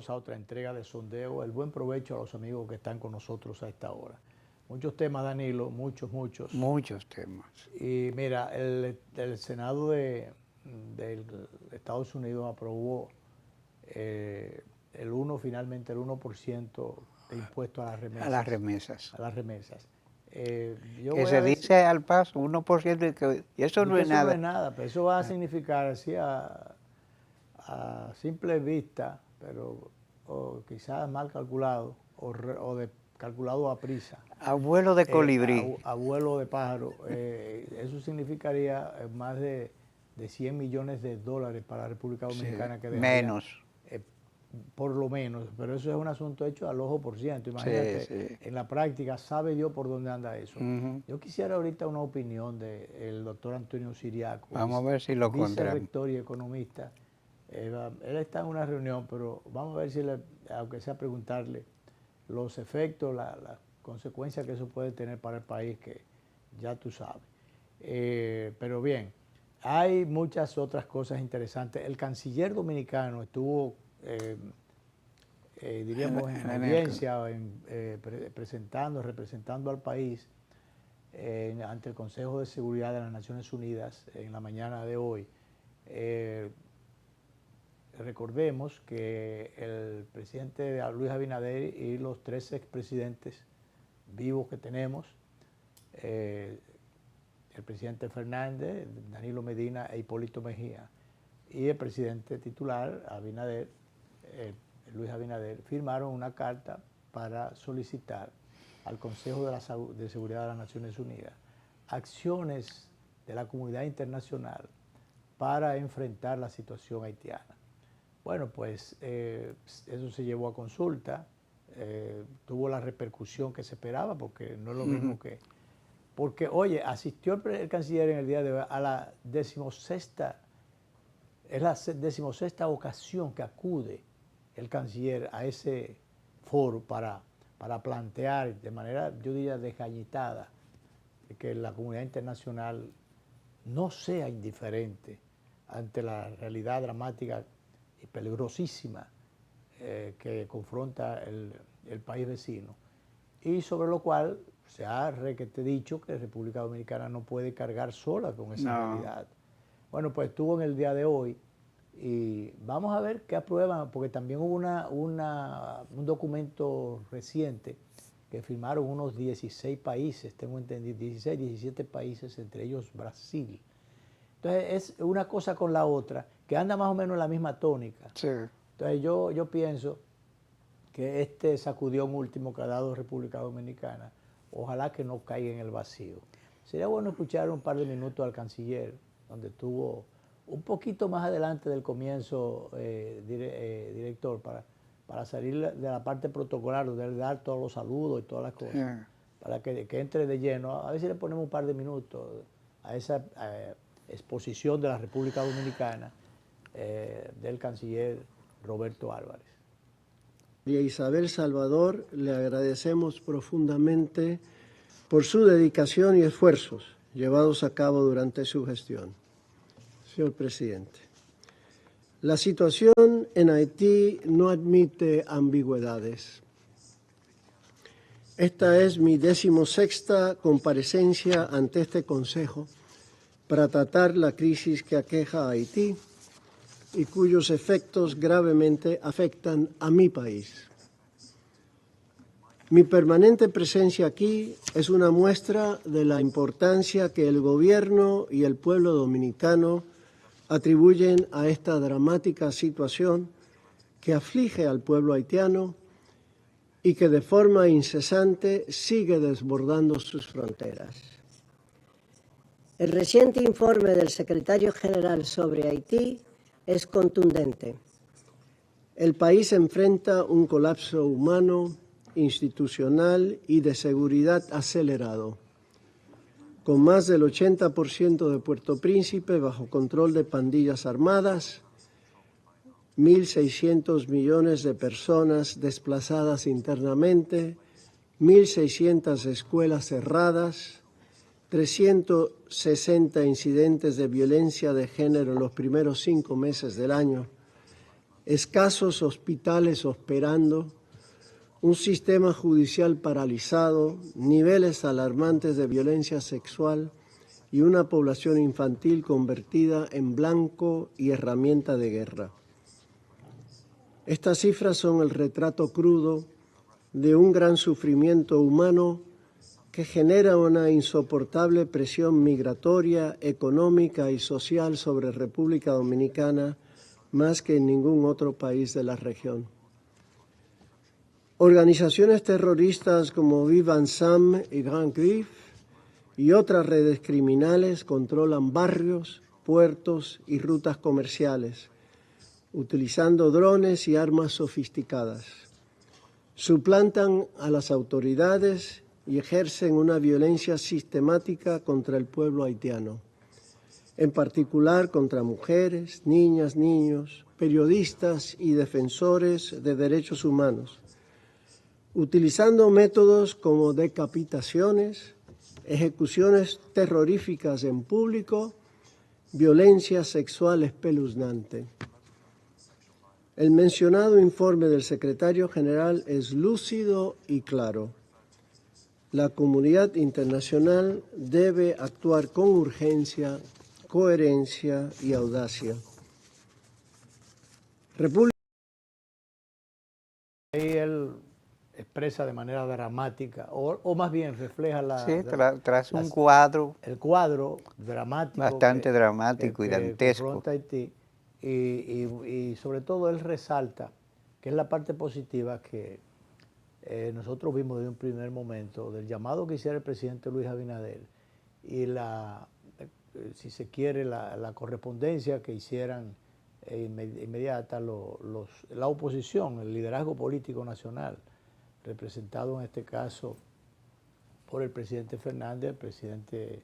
bienvenidos a otra entrega de Sondeo. El buen provecho a los amigos que están con nosotros a esta hora. Muchos temas, Danilo, muchos. Muchos temas. Y mira, el Senado de Estados Unidos aprobó finalmente el 1% de impuesto a las remesas. A las remesas. A las remesas. Que se dice al paso 1%, y eso no es nada. Eso no es nada, pero eso va a significar así a simple vista, pero quizás mal calculado o calculado a prisa. A vuelo de colibrí. A vuelo de pájaro. Eso significaría más de 100 millones de dólares para la República Dominicana. Sí, que dejaría, menos. Por lo menos, pero eso es un asunto hecho al ojo por ciento. Imagínate, en la práctica, sabe Dios por dónde anda eso. Yo quisiera ahorita una opinión del doctor Antonio Siriaco. Vamos a ver si lo encontramos. Vicerrector y economista. Él está en una reunión, pero vamos a ver si, aunque sea preguntarle los efectos, las consecuencias que eso puede tener para el país, que ya tú sabes. Pero bien, hay muchas otras cosas interesantes. El canciller dominicano estuvo, diríamos, en audiencia, representando al país ante el Consejo de Seguridad de las Naciones Unidas en la mañana de hoy. Recordemos que el presidente Luis Abinader y los 3 expresidentes vivos que tenemos, el presidente Fernández, Danilo Medina e Hipólito Mejía, y el presidente titular, Luis Abinader, firmaron una carta para solicitar al Consejo de Seguridad de las Naciones Unidas acciones de la comunidad internacional para enfrentar la situación haitiana. Bueno, pues eso se llevó a consulta, tuvo la repercusión que se esperaba, porque no es lo mismo que... Porque, oye, asistió el canciller en el día de hoy a la 16ª, es la 16ª ocasión que acude el canciller a ese foro para plantear de manera, yo diría, desgañitada, que la comunidad internacional no sea indiferente ante la realidad dramática y peligrosísima que confronta el país vecino, y sobre lo cual se ha dicho que República Dominicana no puede cargar sola con esa realidad. Bueno, pues estuvo en el día de hoy y vamos a ver qué aprueban, porque también hubo un documento reciente que firmaron unos 16 países, tengo entendido, 16, 17 países, entre ellos Brasil. Entonces es una cosa con la otra, que anda más o menos en la misma tónica. Sí. Entonces yo pienso que este sacudión último que ha dado República Dominicana, ojalá que no caiga en el vacío. Sería bueno escuchar un par de minutos al canciller, donde estuvo un poquito más adelante del comienzo, director, para salir de la parte protocolar, donde él dar todos los saludos y todas las cosas, para que entre de lleno. A ver si le ponemos un par de minutos a esa exposición de la República Dominicana del canciller Roberto Álvarez. Y a Isabel Salvador le agradecemos profundamente por su dedicación y esfuerzos llevados a cabo durante su gestión. Señor presidente, la situación en Haití no admite ambigüedades. Esta es mi 16ª comparecencia ante este Consejo para tratar la crisis que aqueja a Haití y cuyos efectos gravemente afectan a mi país. Mi permanente presencia aquí es una muestra de la importancia que el gobierno y el pueblo dominicano atribuyen a esta dramática situación que aflige al pueblo haitiano y que de forma incesante sigue desbordando sus fronteras. El reciente informe del secretario general sobre Haití es contundente. El país enfrenta un colapso humano, institucional y de seguridad acelerado, con más del 80% de Puerto Príncipe bajo control de pandillas armadas, 1.600 millones de personas desplazadas internamente, 1.600 escuelas cerradas, 360 incidentes de violencia de género en los primeros 5 meses del año, escasos hospitales operando, un sistema judicial paralizado, niveles alarmantes de violencia sexual y una población infantil convertida en blanco y herramienta de guerra. Estas cifras son el retrato crudo de un gran sufrimiento humano que genera una insoportable presión migratoria, económica y social sobre República Dominicana más que en ningún otro país de la región. Organizaciones terroristas como Vive Ensemble y Grand Griffe y otras redes criminales controlan barrios, puertos y rutas comerciales, utilizando drones y armas sofisticadas. Suplantan a las autoridades y ejercen una violencia sistemática contra el pueblo haitiano, en particular contra mujeres, niñas, niños, periodistas y defensores de derechos humanos, utilizando métodos como decapitaciones, ejecuciones terroríficas en público, violencia sexual espeluznante. El mencionado informe del secretario general es lúcido y claro. La comunidad internacional debe actuar con urgencia, coherencia y audacia. Ahí él expresa de manera dramática, o más bien refleja Sí, tras un cuadro. El cuadro dramático. Bastante dramático y dantesco. Confronta a Haití, y sobre todo él resalta, que es la parte positiva que nosotros vimos desde un primer momento, del llamado que hiciera el presidente Luis Abinader y si se quiere, la correspondencia que hicieran inmediata la oposición, el liderazgo político nacional, representado en este caso por el presidente Fernández, el presidente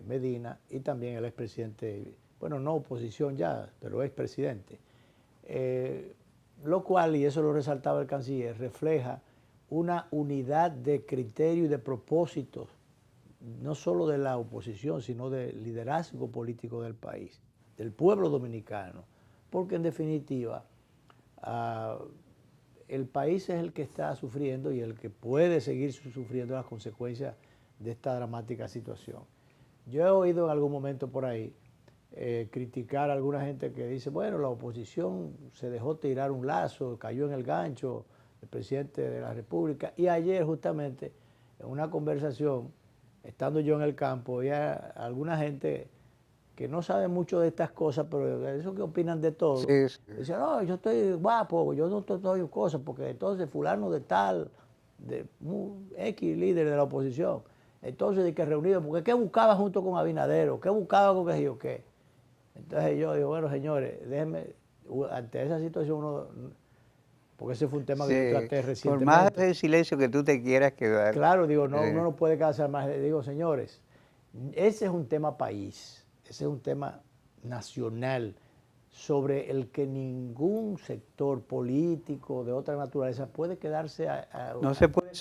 Medina y también el expresidente, bueno, no oposición ya, pero expresidente. Lo cual, y eso lo resaltaba el canciller, refleja una unidad de criterio y de propósitos, no solo de la oposición, sino del liderazgo político del país, del pueblo dominicano, porque en definitiva el país es el que está sufriendo y el que puede seguir sufriendo las consecuencias de esta dramática situación. Yo he oído en algún momento por ahí criticar a alguna gente que dice, bueno, la oposición se dejó tirar un lazo, cayó en el gancho el presidente de la República, y ayer justamente en una conversación, estando yo en el campo, había alguna gente que no sabe mucho de estas cosas, pero eso que opinan de todo. Sí, sí. Dice, no, yo estoy guapo, yo no estoy cosas, porque entonces fulano de tal, de X líder de la oposición, entonces de que reunido, porque ¿qué buscaba junto con Abinader? ¿Qué buscaba con qué yo qué? Entonces yo digo, bueno, señores, déjenme, ante esa situación porque ese fue un tema que yo traté recientemente. Por más de silencio que tú te quieras quedar. Claro, digo, uno no puede quedarse más. Digo, señores, ese es un tema país, ese es un tema nacional, sobre el que ningún sector político de otra naturaleza puede quedarse no se puede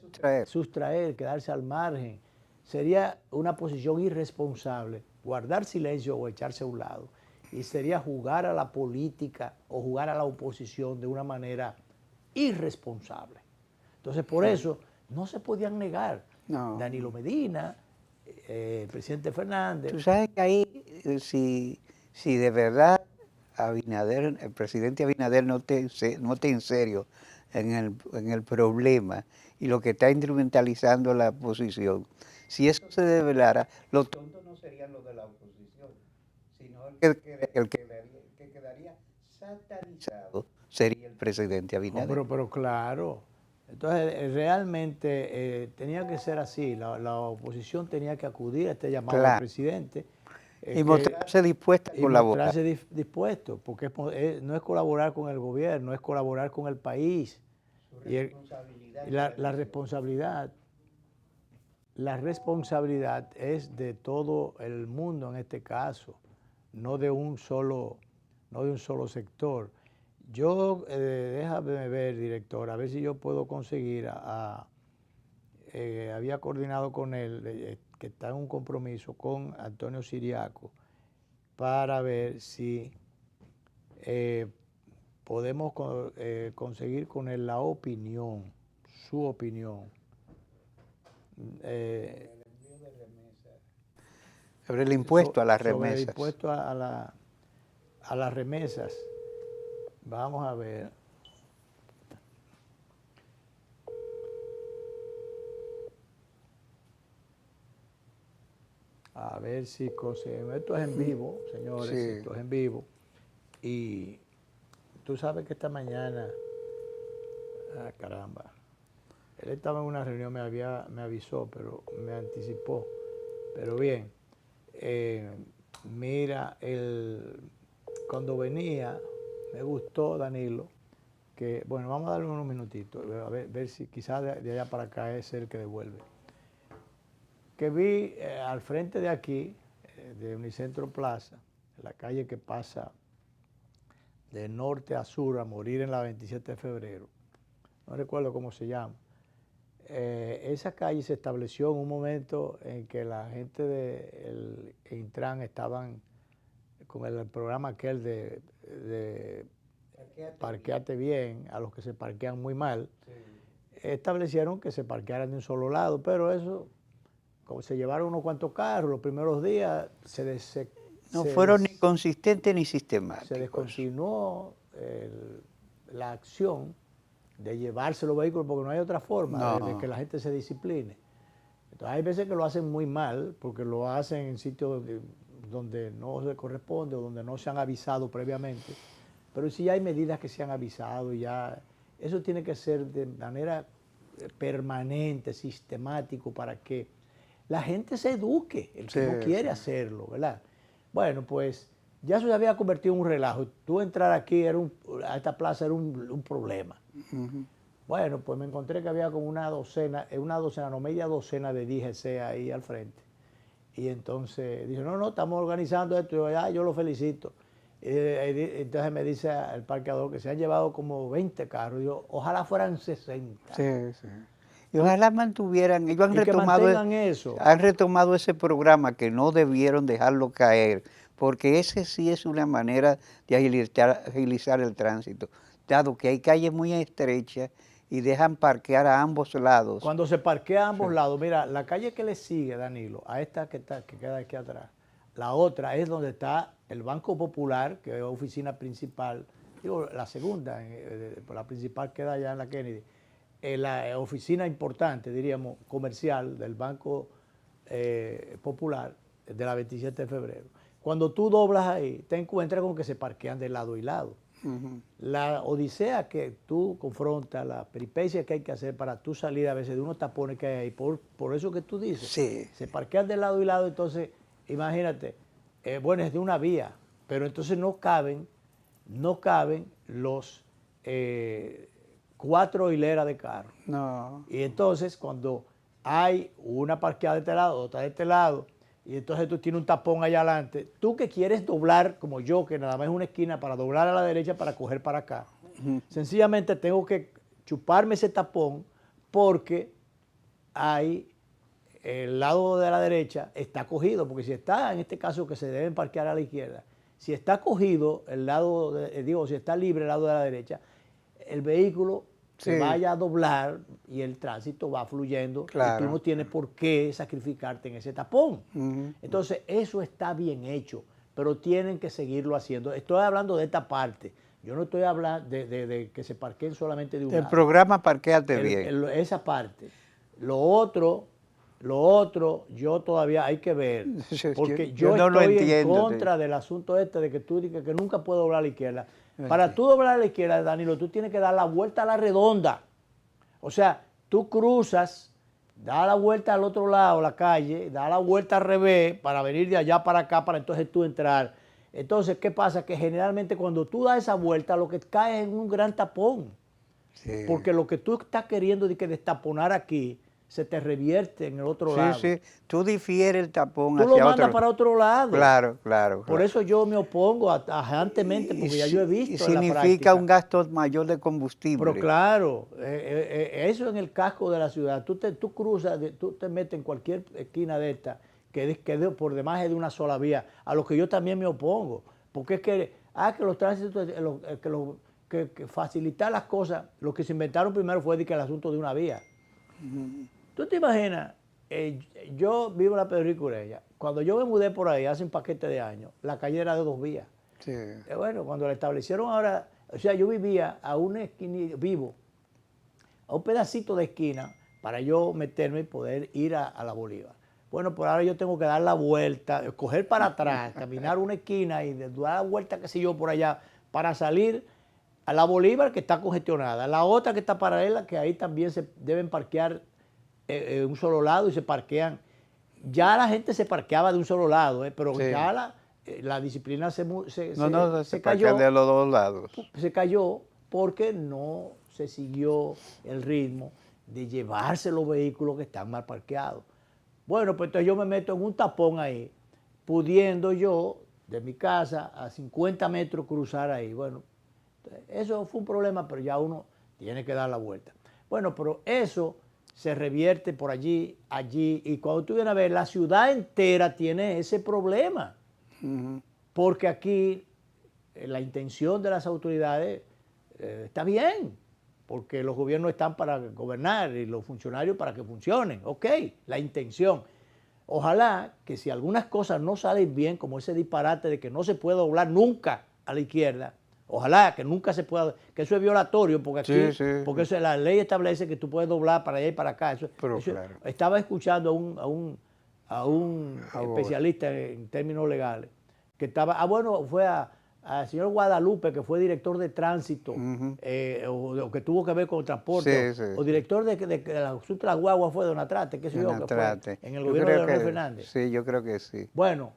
sustraer, quedarse al margen. Sería una posición irresponsable guardar silencio o echarse a un lado, y sería jugar a la política o jugar a la oposición de una manera irresponsable. Entonces, por eso no se podían negar. No. Danilo Medina, el presidente Fernández. Tú sabes que ahí, si de verdad Abinader, el presidente Abinader no te en serio en el problema y lo que está instrumentalizando la oposición, si eso se develara, los tontos no serían los de la oposición, sino el que quedaría satanizado sería el presidente Abinader. No, pero claro. Entonces, realmente tenía que ser así. La oposición tenía que acudir a este llamado del presidente. Y mostrarse dispuesta a colaborar. Mostrarse dispuesto, porque no es colaborar con el gobierno, es colaborar con el país. La responsabilidad es de todo el mundo en este caso, no de un solo sector. Yo, déjame ver, director, a ver si yo puedo conseguir había coordinado con él, que está en un compromiso con Antonio Siriaco, para ver si podemos conseguir con él la opinión, su opinión. Sobre el impuesto a las Sobre remesas. el impuesto a las remesas. Vamos a ver. A ver si conseguimos. Esto es en vivo, señores, Sí. esto es en vivo. Y tú sabes que esta mañana, caramba, él estaba en una reunión, me avisó, pero me anticipó. Pero bien, mira, cuando venía, me gustó Danilo, que, bueno, vamos a darle unos minutitos, a ver si quizás de allá para acá es el que devuelve. Que vi al frente de aquí, de Unicentro Plaza, en la calle que pasa de norte a sur a morir en la 27 de febrero, no recuerdo cómo se llama. Esa calle se estableció en un momento en que la gente del Intran estaban con el programa aquel de parqueate bien, a los que se parquean muy mal. Sí. Establecieron que se parquearan de un solo lado, pero eso, como se llevaron unos cuantos carros, los primeros días no fueron ni consistentes ni sistemáticos. Se descontinuó la acción de llevarse los vehículos porque no hay otra forma de que la gente se discipline. Entonces hay veces que lo hacen muy mal porque lo hacen en sitios donde no se corresponde o donde no se han avisado previamente. Pero si ya hay medidas que se han avisado, ya eso tiene que ser de manera permanente, sistemático, para que la gente se eduque, el que no quiere hacerlo, ¿verdad? Bueno, pues ya eso se había convertido en un relajo. Tú entrar aquí a esta plaza era un problema. Bueno, pues me encontré que había como una docena, no, media docena de DGC ahí al frente. Y entonces dije, no, estamos organizando esto. Y yo lo felicito. Entonces me dice el parqueador que se han llevado como 20 carros. Yo, ojalá fueran 60. Sí. Y ojalá mantuvieran, ellos han retomado ese programa que no debieron dejarlo caer, porque ese sí es una manera de agilizar el tránsito, dado que hay calles muy estrechas y dejan parquear a ambos lados. Cuando se parquea a ambos lados, mira, la calle que le sigue, Danilo, a esta que queda aquí atrás, la otra es donde está el Banco Popular, que es la oficina principal, digo, la segunda, la principal queda allá en la Kennedy, la oficina importante, diríamos, comercial del Banco Popular de la 27 de febrero. Cuando tú doblas ahí, te encuentras con que se parquean de lado y lado. La odisea que tú confrontas, la peripecia que hay que hacer para tú salir a veces de unos tapones que hay ahí, por eso que tú dices, se parquean de lado y lado, entonces, imagínate, bueno, es de una vía, pero entonces no caben los 4 hileras de carros. No. Y entonces cuando hay una parqueada de este lado, otra de este lado, y entonces tú tienes un tapón allá adelante, tú que quieres doblar, como yo, que nada más es una esquina para doblar a la derecha para coger para acá, sencillamente tengo que chuparme ese tapón porque el lado de la derecha está cogido, porque si está, en este caso que se deben parquear a la izquierda, si está cogido el lado, si está libre el lado de la derecha, el vehículo se vaya a doblar y el tránsito va fluyendo y tú no tienes por qué sacrificarte en ese tapón. Entonces, eso está bien hecho, pero tienen que seguirlo haciendo. Estoy hablando de esta parte. Yo no estoy hablando de que se parqueen solamente de un lado. El programa Parquéate Bien. Esa parte. Lo otro, yo todavía hay que ver, porque yo no estoy en contra del asunto este de que tú digas que nunca puedo doblar a la izquierda. Para tú doblar a la izquierda, Danilo, tú tienes que dar la vuelta a la redonda. O sea, tú cruzas, da la vuelta al otro lado, la calle, da la vuelta al revés para venir de allá para acá, para entonces tú entrar. Entonces, ¿qué pasa? Que generalmente cuando tú das esa vuelta, lo que cae es en un gran tapón. Porque lo que tú estás queriendo destaponar aquí, se te revierte en el otro lado. Sí, tú difieres el tapón hacia otro lado. Tú lo mandas para otro lado. Claro. Por eso yo me opongo tajantemente, porque ya yo he visto en la práctica. Significa un gasto mayor de combustible. Pero claro, eso en el casco de la ciudad. Tú cruzas, tú te metes en cualquier esquina de esta, que por demás es de una sola vía, a lo que yo también me opongo. Porque es que los tránsitos, que facilitar las cosas, lo que se inventaron primero fue el asunto de una vía. ¿Tú te imaginas? Yo vivo en la Pedro Rico Ureña. Cuando yo me mudé por ahí hace un paquete de años, la calle era de 2 vías. Sí. Bueno, cuando la establecieron ahora, o sea, yo vivía a una esquina, vivo, a un pedacito de esquina para yo meterme y poder ir a la Bolívar. Bueno, por ahora yo tengo que dar la vuelta, coger para atrás, caminar una esquina y dar la vuelta, qué sé yo, por allá, para salir a la Bolívar, que está congestionada. La otra que está paralela, que ahí también se deben parquear un solo lado y se parquean. Ya la gente se parqueaba de un solo lado, pero Sí. ya la disciplina se Se cayó. parquean de los dos lados. Se cayó porque no se siguió el ritmo de llevarse los vehículos que están mal parqueados. Bueno, pues entonces yo me meto en un tapón ahí, pudiendo yo de mi casa a 50 metros cruzar ahí. Bueno, eso fue un problema, pero ya uno tiene que dar la vuelta. Bueno, pero eso se revierte por allí, y cuando tú vienes a ver, la ciudad entera tiene ese problema. Porque aquí la intención de las autoridades está bien, porque los gobiernos están para gobernar y los funcionarios para que funcionen. Ok, la intención. Ojalá que si algunas cosas no salen bien, como ese disparate de que no se puede doblar nunca a la izquierda, ojalá que nunca se pueda, que eso es violatorio, porque aquí, Sí. porque eso, la ley establece que tú puedes doblar para allá y para acá. Pero claro. Estaba escuchando a un especialista en términos legales, que estaba, bueno, fue al señor Guadalupe, que fue director de tránsito, o que tuvo que ver con el transporte, o director de la asunto de las guaguas fue Donatrate, qué sé yo, que fue en el gobierno de Leonel Fernández. Sí, yo creo que sí. Bueno,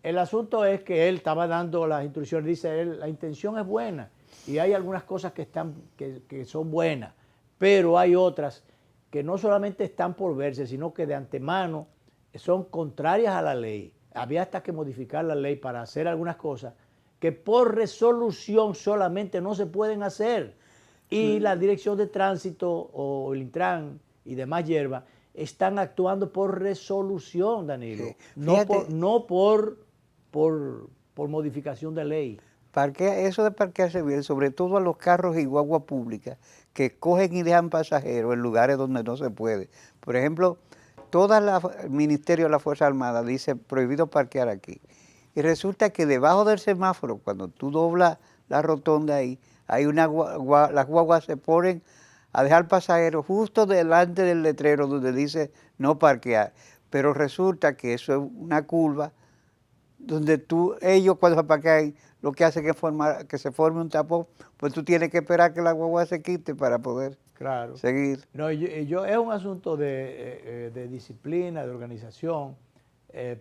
el asunto es que él estaba dando las instrucciones, dice él, la intención es buena y hay algunas cosas que son buenas, pero hay otras que no solamente están por verse, sino que de antemano son contrarias a la ley. Había hasta que modificar la ley para hacer algunas cosas que por resolución solamente no se pueden hacer. Y la Dirección de Tránsito o el Intran y demás hierbas están actuando por resolución, Danilo, Sí. no por modificación de ley. Eso de parquearse bien, sobre todo a los carros y guaguas públicas que cogen y dejan pasajeros en lugares donde no se puede. Por ejemplo, el Ministerio de la Fuerza Armada dice prohibido parquear aquí. Y resulta que debajo del semáforo, cuando tú doblas la rotonda ahí, hay las guaguas se ponen a dejar pasajeros justo delante del letrero donde dice no parquear. Pero resulta que eso es una curva donde ellos cuando se parquean, lo que hacen es que se forme un tapón, pues tú tienes que esperar que la guagua se quite para poder seguir. No, es un asunto de disciplina, de organización,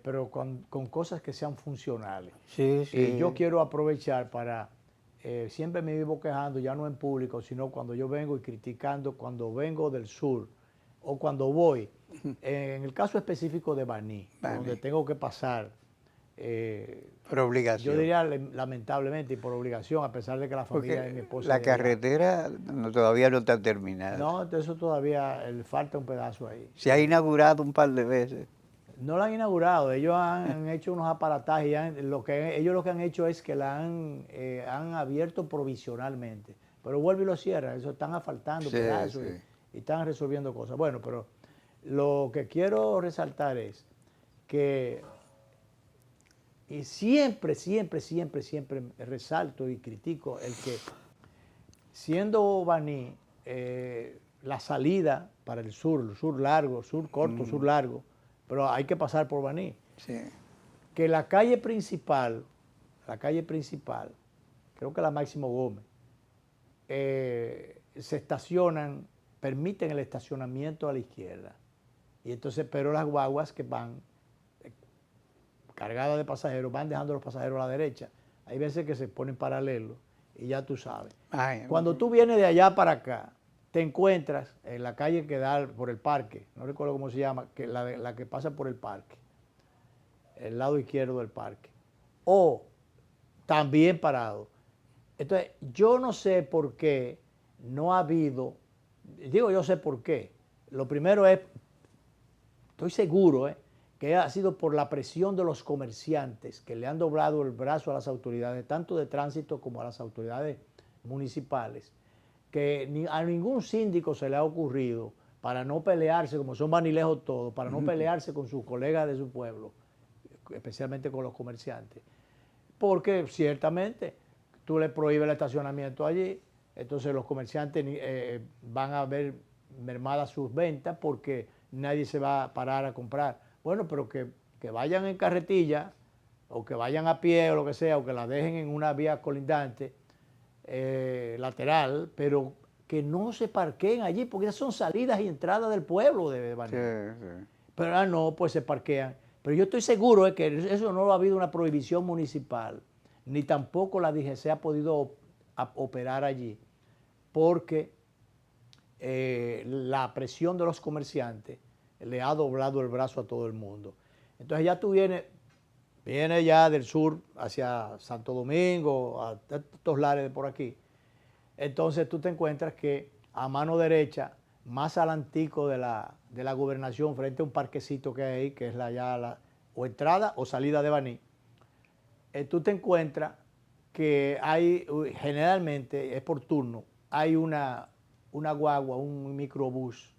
pero con cosas que sean funcionales. Sí. Y yo quiero aprovechar para, siempre me vivo quejando, ya no en público, sino cuando yo vengo y criticando, cuando vengo del sur o cuando voy, en el caso específico de Baní, donde tengo que pasar, por obligación. yo diría lamentablemente y por obligación, a pesar de que la familia de mi esposa... La carretera todavía no está terminada. No, de eso todavía le falta un pedazo ahí. Se ha inaugurado un par de veces. No la han inaugurado, ellos han hecho unos aparatajes, ellos lo que han hecho es que la han abierto provisionalmente, pero vuelve y lo cierran, eso están asfaltando pedazos y están resolviendo cosas. Bueno, pero lo que quiero resaltar es que, y siempre resalto y critico el que, siendo Baní, la salida para el sur largo, sur corto, sur largo, pero hay que pasar por Baní. Sí. Que la calle principal, creo que la Máximo Gómez, se estacionan, permiten el estacionamiento a la izquierda. Y entonces, pero las guaguas que van cargadas de pasajeros, van dejando los pasajeros a la derecha. Hay veces que se ponen paralelos y ya tú sabes. Cuando tú vienes de allá para acá, te encuentras en la calle que da por el parque, no recuerdo cómo se llama, la que pasa por el parque, el lado izquierdo del parque, o también parado. Entonces, yo no sé por qué no ha habido, yo sé por qué. Lo primero es, estoy seguro, que ha sido por la presión de los comerciantes que le han doblado el brazo a las autoridades, tanto de tránsito como a las autoridades municipales que a ningún síndico se le ha ocurrido, para no pelearse, como son vanilejos todos, para no pelearse con sus colegas de su pueblo, especialmente con los comerciantes. Porque ciertamente tú le prohíbes el estacionamiento allí, entonces los comerciantes van a ver mermadas sus ventas porque nadie se va a parar a comprar. Bueno, pero que vayan en carretilla o que vayan a pie o lo que sea, o que la dejen en una vía colindante lateral, pero que no se parqueen allí, porque esas son salidas y entradas del pueblo de Baní. Sí. Pero no, pues se parquean. Pero yo estoy seguro de que eso no ha habido una prohibición municipal, ni tampoco la DGC ha podido operar allí, porque la presión de los comerciantes le ha doblado el brazo a todo el mundo. Entonces ya tú vienes ya del sur hacia Santo Domingo, a estos lares de por aquí. Entonces tú te encuentras que a mano derecha, más adelantico de la gobernación, frente a un parquecito que hay ahí, que es o entrada o salida de Baní, tú te encuentras que hay, generalmente es por turno, hay una guagua, un microbús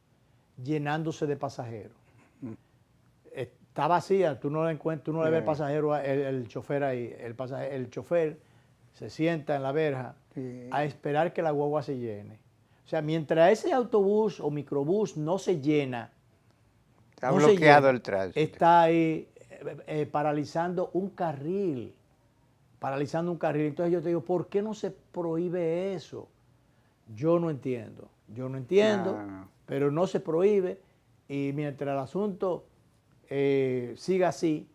llenándose de pasajeros. Está vacía, tú no le ves pasajero, el chofer ahí. El chofer se sienta en la verja a esperar que la guagua se llene. O sea, mientras ese autobús o microbús no se llena, está bloqueado el tránsito. Está ahí paralizando un carril. Entonces yo te digo, ¿por qué no se prohíbe eso? Yo no entiendo, No. pero no se prohíbe, y mientras el asunto siga así,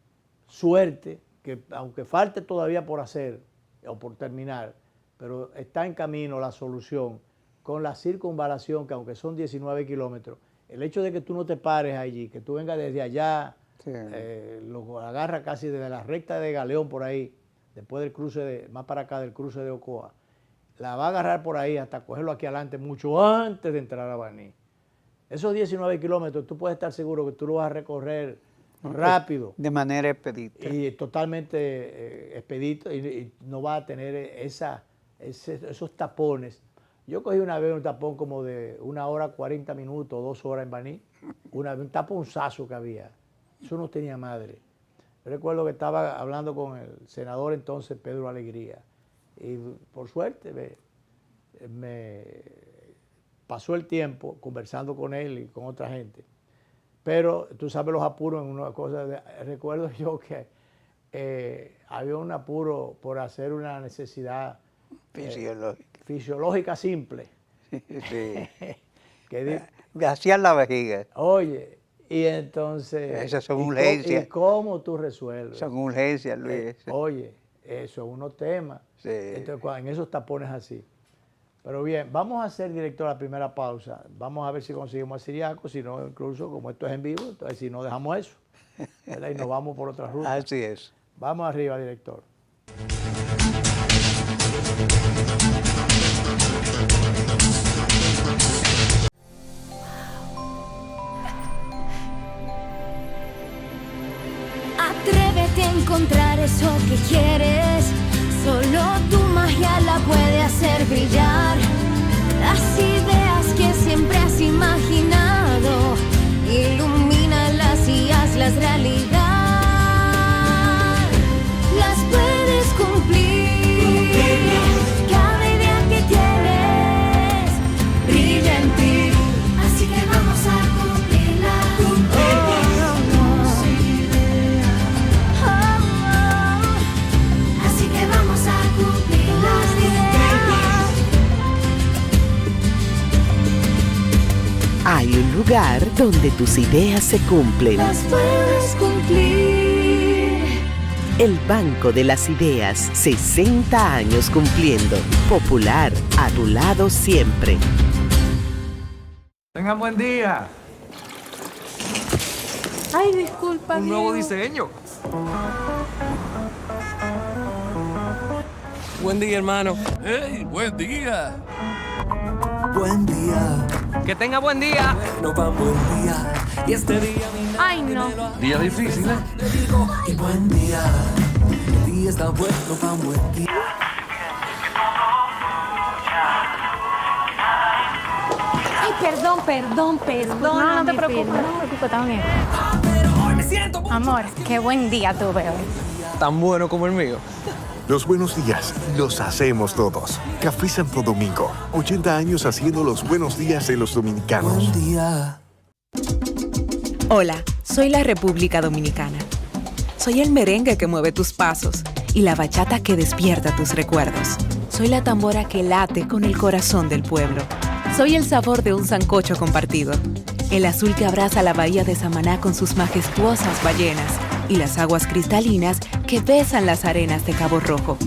suerte, que aunque falte todavía por hacer o por terminar, pero está en camino la solución con la circunvalación, que aunque son 19 kilómetros, el hecho de que tú no te pares allí, que tú vengas desde allá, lo agarra casi desde la recta de Galeón por ahí, después del cruce más para acá del cruce de Ocoa, la va a agarrar por ahí hasta cogerlo aquí adelante mucho antes de entrar a Baní. Esos 19 kilómetros tú puedes estar seguro que tú lo vas a recorrer rápido. De manera expedita. Y totalmente expedito, y no va a tener esos tapones. Yo cogí una vez un tapón como de 1 hora 40 minutos, 2 horas en Baní, un taponzazo que había. Eso no tenía madre. Yo recuerdo que estaba hablando con el senador entonces, Pedro Alegría, y por suerte me pasó el tiempo conversando con él y con otra gente. Pero tú sabes los apuros en una cosa. Recuerdo yo que había un apuro por hacer una necesidad fisiológica simple. Sí. que hacían la vejiga. Oye, y entonces... Esas son urgencias. ¿Y cómo tú resuelves? Son urgencias, Luis. Oye, eso es unos temas. Sí. Entonces, en esos tapones así. Pero bien, vamos a hacer, director, la primera pausa. Vamos a ver si conseguimos a Siriaco, si no, incluso como esto es en vivo, entonces si no dejamos eso, ¿verdad? Y nos vamos por otra ruta. Así es. Vamos arriba, director. Atrévete a encontrar eso que quieres. Solo tu magia la puede hacer brillar. Las ideas que siempre has imaginado, ilumínalas y hazlas realidad. Las puedes cumplir. Cada idea que tienes brilla en ti. Así que vamos a cumplirla. Así que vamos a cumplir las ideas. Hay un lugar donde tus ideas se cumplen. Las puedes cumplir. El Banco de las Ideas, 60 años cumpliendo. Popular, a tu lado siempre. Tengan buen día. Ay, disculpa. Un nuevo Diego. diseño. Buen día, hermano. ¡Hey, buen día! Buen día, Que tenga buen día. no va buen día. Y este día Ay, no. Día difícil, ¿eh? te digo, y buen día. El día está bueno, va buen día. perdón. No te preocupes, está bien. Amor, qué buen día tuve hoy. Tan bueno como el mío. Los buenos días los hacemos todos. Café Santo Domingo, 80 años haciendo los buenos días de los dominicanos. Buen día. Hola, soy la República Dominicana. Soy el merengue que mueve tus pasos y la bachata que despierta tus recuerdos. Soy la tambora que late con el corazón del pueblo. Soy el sabor de un sancocho compartido. El azul que abraza la bahía de Samaná con sus majestuosas ballenas y las aguas cristalinas que besan las arenas de Cabo Rojo.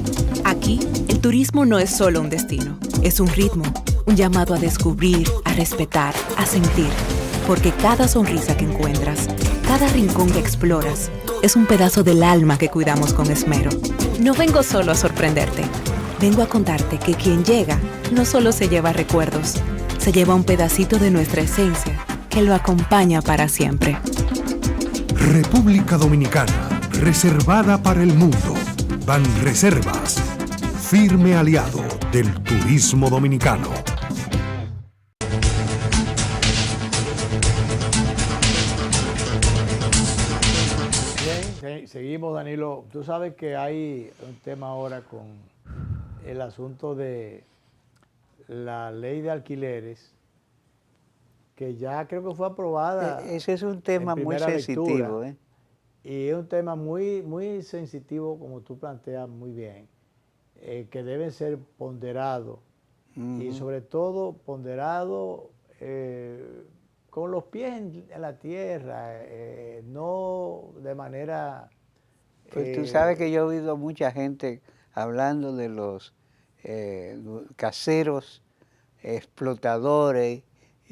Aquí, el turismo no es solo un destino, es un ritmo, un llamado a descubrir, a respetar, a sentir. Porque cada sonrisa que encuentras, cada rincón que exploras, es un pedazo del alma que cuidamos con esmero. No vengo solo a sorprenderte, vengo a contarte que quien llega no solo se lleva recuerdos, se lleva un pedacito de nuestra esencia que lo acompaña para siempre. República Dominicana, reservada para el mundo. Banreservas, firme aliado del turismo dominicano. Bien, seguimos, Danilo. Tú sabes que hay un tema ahora con el asunto de la ley de alquileres, que ya creo que fue aprobada. Ese es un tema muy sensitivo. Y es un tema muy, muy sensitivo, como tú planteas muy bien, que debe ser ponderado. Y sobre todo ponderado con los pies en la tierra, no de manera... Pues tú sabes que yo he oído mucha gente hablando de los caseros explotadores,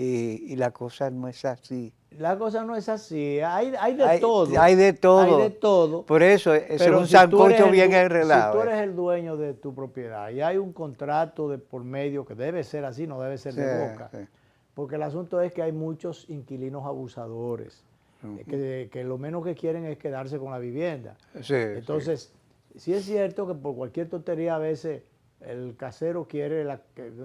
y la cosa no es así. La cosa no es así, hay de todo. Hay de todo. Hay de todo. Por eso, es un sancocho bien enredado. Si tú eres el dueño de tu propiedad y hay un contrato de por medio que debe ser así, no debe ser de boca. Sí. Porque el asunto es que hay muchos inquilinos abusadores, que lo menos que quieren es quedarse con la vivienda. Sí, entonces, sí es cierto que por cualquier tontería a veces el casero quiere,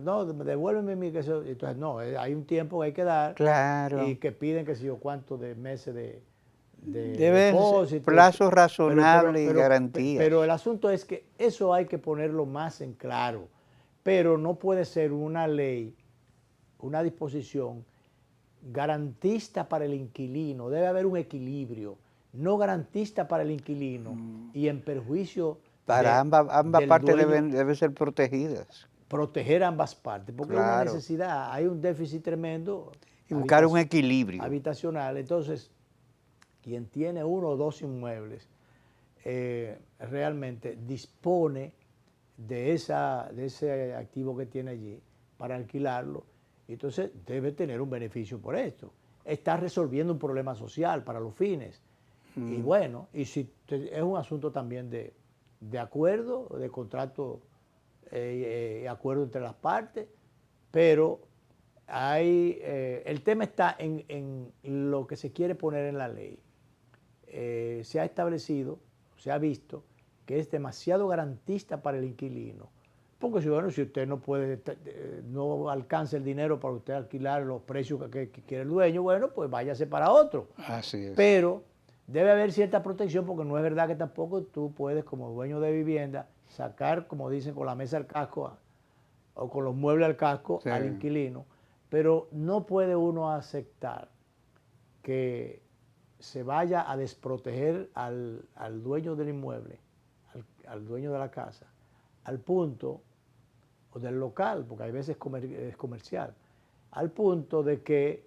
no, devuélveme mi queso. Entonces, no, hay un tiempo que hay que dar. Claro. Y que piden, que sé yo, cuánto de meses de depósito. Plazos razonables y garantías. Pero el asunto es que eso hay que ponerlo más en claro. Pero no puede ser una ley, una disposición garantista para el inquilino. Debe haber un equilibrio. No garantista para el inquilino y en perjuicio... Para ambas partes deben ser protegidas. Proteger ambas partes, porque claro, hay una necesidad, hay un déficit tremendo. Y buscar un equilibrio. Habitacional. Entonces, quien tiene 1 o 2 inmuebles, realmente dispone de ese activo que tiene allí para alquilarlo. Entonces, debe tener un beneficio por esto. Está resolviendo un problema social para los fines. Y bueno, y si es un asunto también de acuerdo, de contrato, acuerdo entre las partes, pero el tema está en lo que se quiere poner en la ley. Se ha establecido, se ha visto que es demasiado garantista para el inquilino, porque si usted no puede, no alcanza el dinero para usted alquilar los precios que quiere el dueño, bueno, pues váyase para otro. Así es. Pero debe haber cierta protección, porque no es verdad que tampoco tú puedes, como dueño de vivienda, sacar, como dicen, con la mesa al casco o con los muebles al casco al inquilino, pero no puede uno aceptar que se vaya a desproteger al dueño del inmueble, al dueño de la casa, al punto, o del local, porque hay veces es comercial, al punto de que,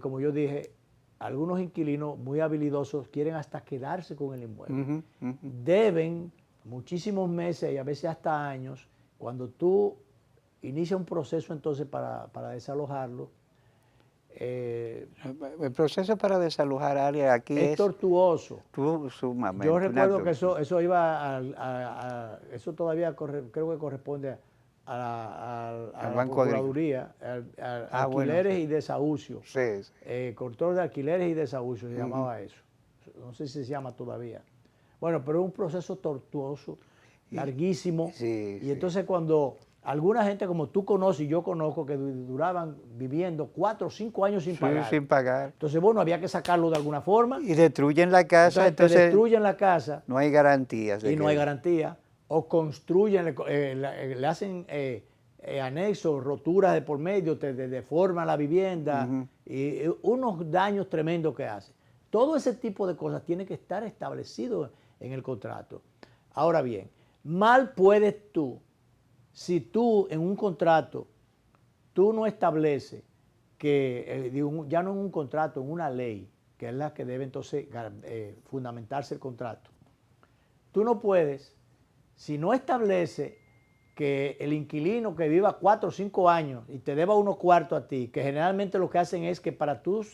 como yo dije, algunos inquilinos muy habilidosos quieren hasta quedarse con el inmueble. Deben muchísimos meses y a veces hasta años, cuando tú inicias un proceso entonces para desalojarlo. El proceso para desalojar áreas aquí es tortuoso. Sumamente. Yo recuerdo que eso iba eso todavía creo que corresponde a la Procuraduría, alquileres y desahucios. Control de alquileres y desahucios se llamaba eso. No sé si se llama todavía. Bueno, pero es un proceso tortuoso, larguísimo. Y entonces cuando Alguna gente como tú conoces y yo conozco que duraban viviendo 4 o 5 años sin Sí, pagar. sin pagar. Entonces, bueno, había que sacarlo de alguna forma. Y destruyen la casa, Entonces, te destruyen la casa no hay garantías. y no hay garantía. O construyen, le hacen anexos, roturas de por medio, te deforman la vivienda y unos daños tremendos que hacen. Todo ese tipo de cosas tiene que estar establecido en el contrato. Ahora bien, mal puedes tú, si tú en un contrato, tú no estableces que, ya no en un contrato, en una ley, que es la que debe entonces fundamentarse el contrato, tú no puedes, si no establece que el inquilino que viva 4 o 5 años y te deba unos cuartos a ti, que generalmente lo que hacen es que para tú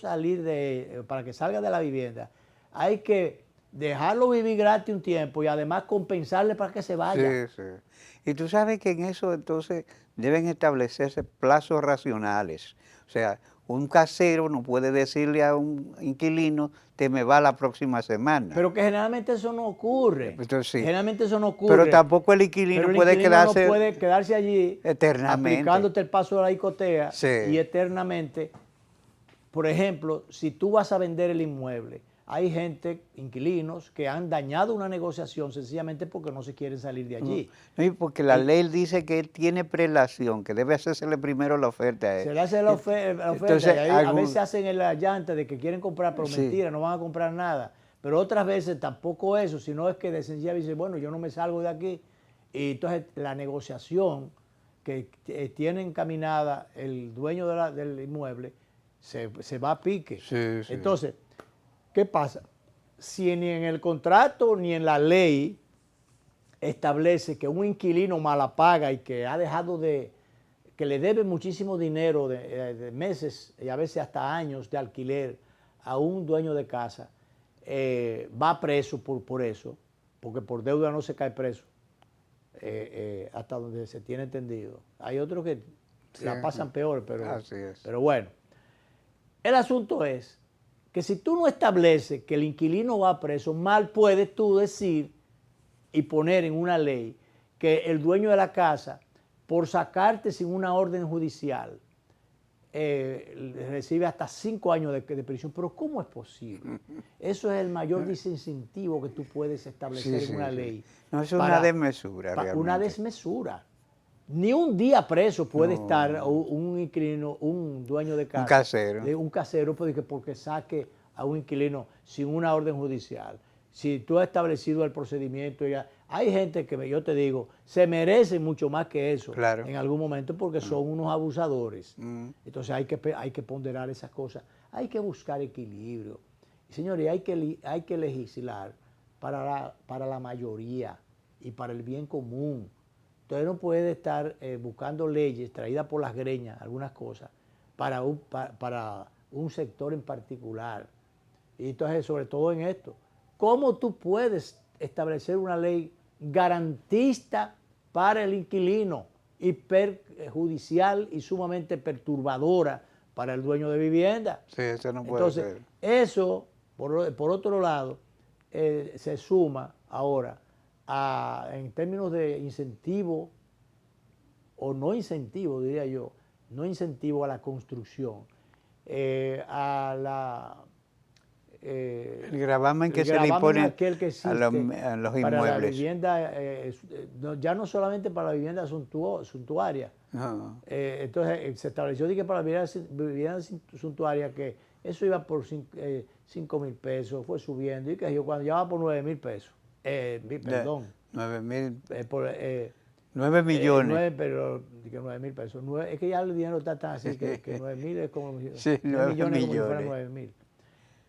para que salga de la vivienda, hay que dejarlo vivir gratis un tiempo y además compensarle para que se vaya. Sí, sí. Y tú sabes que en eso entonces deben establecerse plazos racionales. O sea, un casero no puede decirle a un inquilino, te me va la próxima semana. Pero que generalmente eso no ocurre. Entonces, sí. Generalmente eso no ocurre. Pero tampoco el inquilino puede quedarse no puede quedarse allí eternamente, aplicándote el paso de la hicotea sí, y eternamente. Por ejemplo, si tú vas a vender el inmueble, hay gente, inquilinos, que han dañado una negociación sencillamente porque no se quieren salir de allí. No, y porque la ley dice que él tiene prelación, que debe hacérsele primero la oferta a él. Se le hace la oferta Entonces, y ahí a veces hacen el allante de que quieren comprar, pero sí, mentira, no van a comprar nada. Pero otras veces tampoco eso, sino es que de sencilla dice, bueno, yo no me salgo de aquí. Y entonces la negociación que tiene encaminada el dueño del inmueble se va a pique. Sí, sí. Entonces, ¿qué pasa? Si ni en el contrato ni en la ley establece que un inquilino mala paga y que ha dejado que le debe muchísimo dinero de meses y a veces hasta años de alquiler a un dueño de casa, va preso por eso, porque por deuda no se cae preso, hasta donde se tiene entendido. Hay otros que la pasan peor, pero bueno. El asunto es que si tú no estableces que el inquilino va preso, mal puedes tú decir y poner en una ley que el dueño de la casa, por sacarte sin una orden judicial, recibe hasta 5 años de prisión. Pero ¿cómo es posible? Eso es el mayor desincentivo que tú puedes establecer en una ley. No, es una desmesura realmente. Una desmesura. Ni un día preso puede estar un inquilino, un dueño de casa. Un casero, porque saque a un inquilino sin una orden judicial. Si tú has establecido el procedimiento, ya hay gente que, yo te digo, se merecen mucho más que eso en algún momento porque son unos abusadores. Entonces hay que ponderar esas cosas. Hay que buscar equilibrio. Y señores, hay que legislar para la mayoría y para el bien común. Entonces no puede estar buscando leyes traídas por las greñas, algunas cosas, para un sector en particular. Y entonces, sobre todo en esto, ¿cómo tú puedes establecer una ley garantista para el inquilino y perjudicial y sumamente perturbadora para el dueño de vivienda? Sí, eso no puede Entonces, ser. eso, por otro lado, se suma ahora en términos de incentivo o no incentivo, diría yo, no incentivo a la construcción, el gravamen que se le impone aquel que existe a los inmuebles. Para la vivienda, ya no solamente para la vivienda suntuaria. Entonces se estableció que para la vivienda suntuaria que eso iba por 5,000 pesos, fue subiendo y que yo cuando ya va por 9,000 pesos. Perdón. 9 millones. Pero 9,000 pesos. Es que ya el dinero está tan así que 9,000 es como 9 millones. Como si fueran 9,000.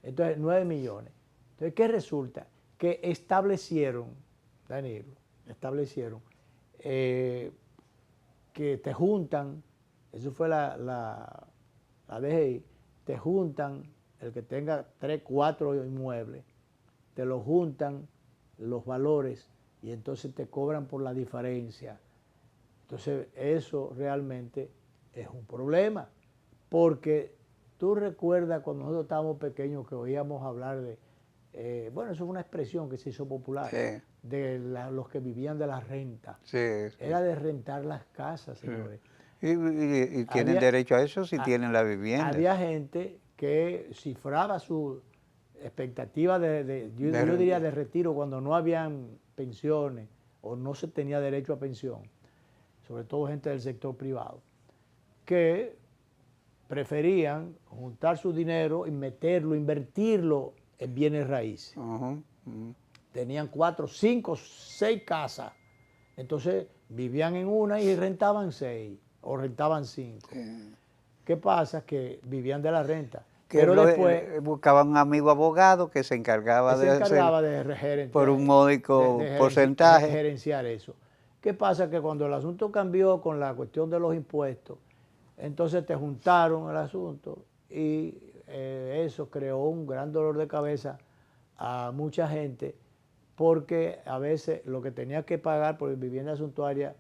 Entonces, 9 millones. Entonces, ¿qué resulta? Que establecieron, Danilo, que te juntan, eso fue la DGI, te juntan, el que tenga 3, 4 inmuebles, te lo juntan los valores y entonces te cobran por la diferencia. Entonces, eso realmente es un problema, porque tú recuerdas cuando nosotros estábamos pequeños que oíamos hablar de bueno, eso es una expresión que se hizo popular, Sí. de los que vivían de la renta. Sí, sí. Era de rentar las casas, señores. Y tienen derecho a eso si tienen la vivienda. Había gente que cifraba su expectativa yo diría de retiro cuando no habían pensiones o no se tenía derecho a pensión, sobre todo gente del sector privado, que preferían juntar su dinero y meterlo, invertirlo en bienes raíces. Tenían 4, 5, 6 casas, entonces vivían en una y rentaban 6 o rentaban 5. ¿Qué pasa? Que vivían de la renta. Pero después buscaban un amigo abogado que se encargaba de regerenciar, por un módico porcentaje. De gerenciar eso. ¿Qué pasa? Que cuando el asunto cambió con la cuestión de los impuestos, entonces te juntaron el asunto y eso creó un gran dolor de cabeza a mucha gente, porque a veces lo que tenía que pagar por vivienda suntuaria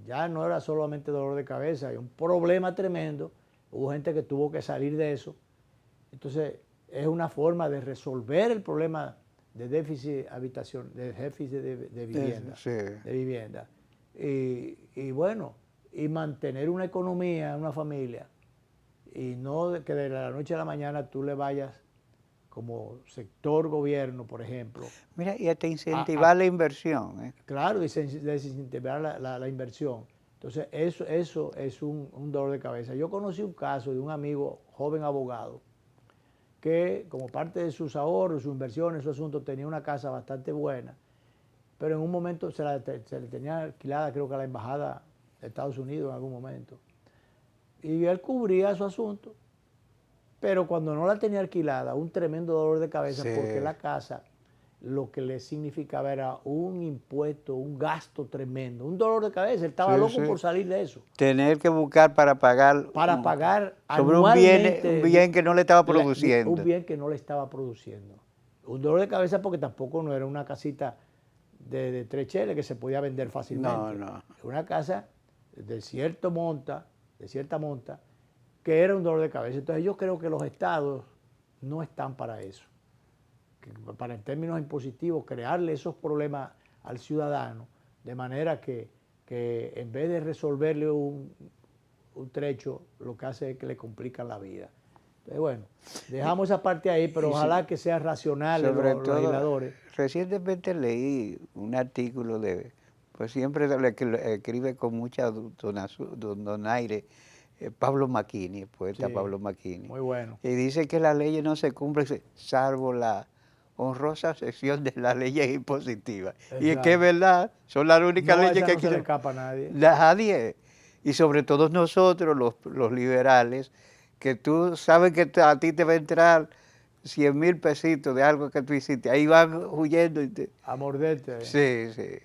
ya no era solamente dolor de cabeza, hay un problema tremendo. Hubo gente que tuvo que salir de eso. Entonces, es una forma de resolver el problema de déficit de vivienda. Sí. De vivienda. Y bueno, y mantener una economía, una familia, y no que de la noche a la mañana tú le vayas como sector gobierno, por ejemplo. Mira, y hasta incentivar la inversión. Claro, desincentivar la inversión. Entonces, eso es un dolor de cabeza. Yo conocí un caso de un amigo, joven abogado, que como parte de sus ahorros, sus inversiones, su asunto, tenía una casa bastante buena, pero en un momento se le tenía alquilada, creo que a la embajada de Estados Unidos en algún momento. Y él cubría su asunto, pero cuando no la tenía alquilada, un tremendo dolor de cabeza, porque la casa lo que le significaba era un impuesto, un gasto tremendo, un dolor de cabeza. Él estaba loco por salir de eso. Tener que buscar para pagar sobre un bien que no le estaba produciendo. Un bien que no le estaba produciendo. Un dolor de cabeza porque tampoco no era una casita de 3 cheles que se podía vender fácilmente. No. Una casa de cierta monta, que era un dolor de cabeza. Entonces yo creo que los estados no están para eso. Para en términos impositivos crearle esos problemas al ciudadano, de manera que en vez de resolverle un trecho, lo que hace es que le complican la vida. Entonces, bueno, dejamos esa parte ahí, pero ojalá que sea racional los legisladores. Recientemente leí un artículo pues siempre escribe con mucha donaire, Pablo Macchini, el poeta Pablo Macchini. Muy bueno. Y dice que las leyes no se cumplen salvo la honrosa sección de las leyes impositivas. Y es que es verdad, son las únicas leyes que no se le escapa a nadie. Nadie. Y sobre todo nosotros, los liberales, que tú sabes que a ti te va a entrar 100,000 pesitos de algo que tú hiciste. Ahí van huyendo. A morderte. Sí.